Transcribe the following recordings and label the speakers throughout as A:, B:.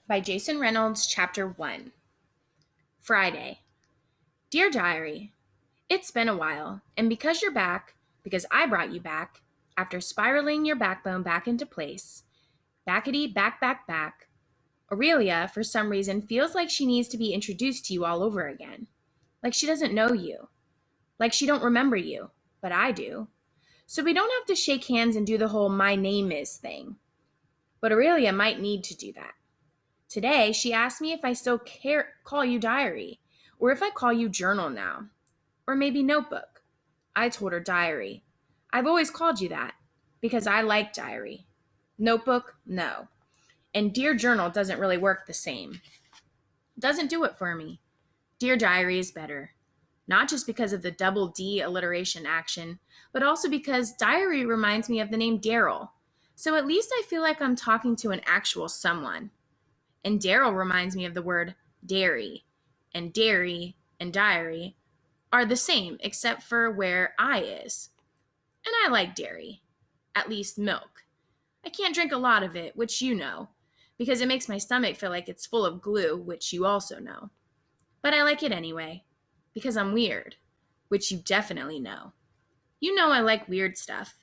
A: by Jason Reynolds, Chapter 1. Friday. Dear Diary, it's been a while, and because you're back, because I brought you back, after spiraling your backbone back into place, backety back, Aurelia, for some reason, feels like she needs to be introduced to you all over again. Like she doesn't know you. Like she don't remember you. But I do. So we don't have to shake hands and do the whole my name is thing. But Aurelia might need to do that. Today, she asked me if I still call you diary, or if I call you journal now, or maybe notebook. I told her diary. I've always called you that, because I like diary. Notebook, no. And dear journal doesn't really work the same. Doesn't do it for me. Dear diary is better. Not just because of the double D alliteration action, but also because diary reminds me of the name Daryl. So at least I feel like I'm talking to an actual someone. And Daryl reminds me of the word dairy. And dairy and diary are the same except for where I is. And I like dairy. At least milk. I can't drink a lot of it, which you know, because it makes my stomach feel like it's full of glue, which you also know. But I like it anyway, because I'm weird, which you definitely know. You know I like weird stuff,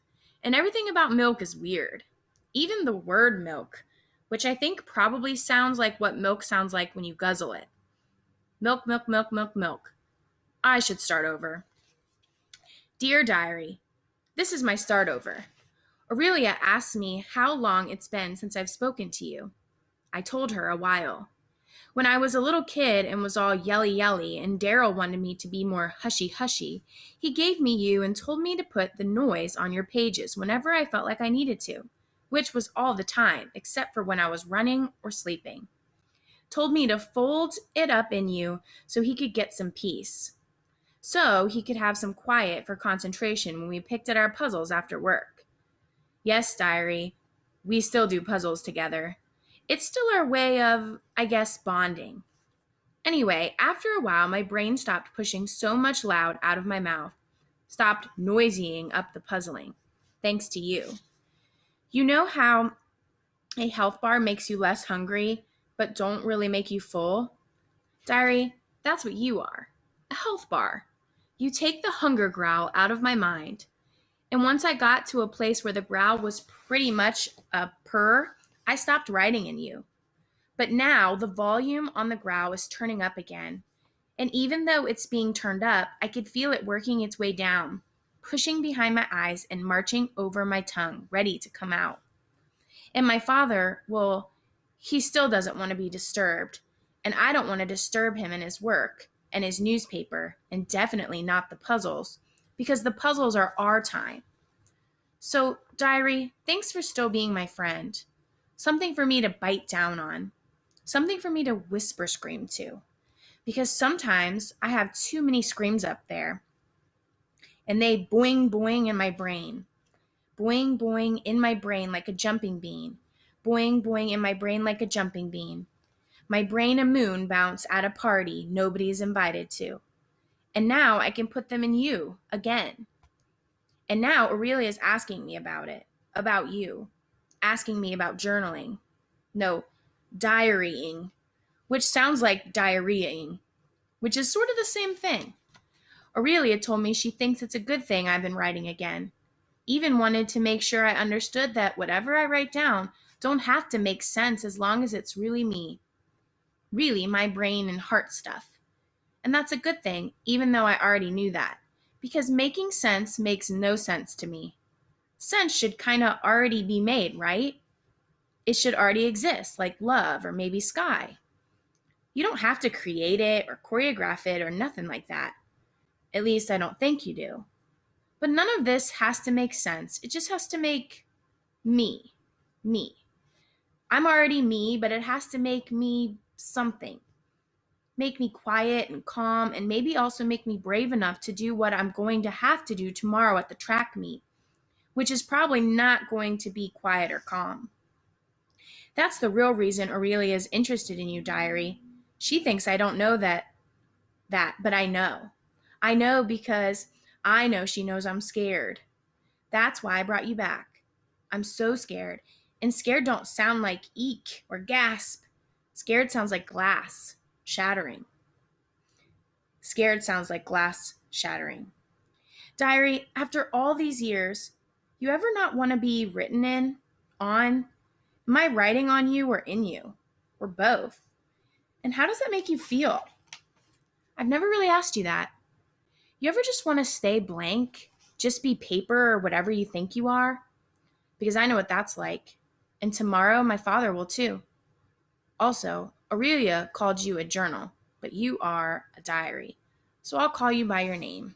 A: and everything about milk is weird. Even the word milk, which I think probably sounds like what milk sounds like when you guzzle it. Milk, milk, milk, milk, milk. I should start over. Dear Diary, this is my start over. Aurelia asked me how long it's been since I've spoken to you. I told her a while. When I was a little kid and was all yelly yelly and Daryl wanted me to be more hushy hushy, he gave me you and told me to put the noise on your pages whenever I felt like I needed to, which was all the time except for when I was running or sleeping. Told me to fold it up in you so he could get some peace. So he could have some quiet for concentration when we picked at our puzzles after work. Yes, diary, we still do puzzles together. It's still our way of, I guess, bonding. Anyway, after a while, my brain stopped pushing so much loud out of my mouth, stopped noisying up the puzzling, thanks to you. You know how a health bar makes you less hungry, but don't really make you full? Diary, that's what you are. A health bar. You take the hunger growl out of my mind. And once I got to a place where the growl was pretty much a purr, I stopped writing in you. But now the volume on the growl is turning up again. And even though it's being turned up, I could feel it working its way down, pushing behind my eyes and marching over my tongue, ready to come out. And my father, well, he still doesn't want to be disturbed. And I don't want to disturb him in his work and his newspaper, and definitely not the puzzles, because the puzzles are our time. So, diary, thanks for still being my friend. Something for me to bite down on. Something for me to whisper scream to. Because sometimes I have too many screams up there. And they boing boing in my brain. Boing boing in my brain like a jumping bean. Boing boing in my brain like a jumping bean. My brain a moon bounce at a party nobody's invited to. And now I can put them in you again. And now Aurelia is asking me about it, about you, asking me about journaling. No, diarying, which sounds like diarrheaing, which is sort of the same thing. Aurelia told me she thinks it's a good thing I've been writing again. Even wanted to make sure I understood that whatever I write down don't have to make sense as long as it's really me. Really my brain and heart stuff. And that's a good thing, even though I already knew that. Because making sense makes no sense to me. Sense should kind of already be made, right? It should already exist, like love or maybe sky. You don't have to create it or choreograph it or nothing like that. At least I don't think you do. But none of this has to make sense. It just has to make me. Me. I'm already me, but it has to make me something. Make me quiet and calm, and maybe also make me brave enough to do what I'm going to have to do tomorrow at the track meet, which is probably not going to be quiet or calm. That's the real reason Aurelia is interested in you, diary. She thinks I don't know that, but I know. I know because I know she knows I'm scared. That's why I brought you back. I'm so scared, and scared don't sound like eek or gasp. Scared sounds like glass shattering. Scared sounds like glass shattering. Diary, after all these years, you ever not want to be written in, on? Am I writing on you or in you? Or both? And how does that make you feel? I've never really asked you that. You ever just want to stay blank? Just be paper or whatever you think you are? Because I know what that's like. And tomorrow my father will too. Also, Aurelia called you a journal, but you are a diary. So I'll call you by your name.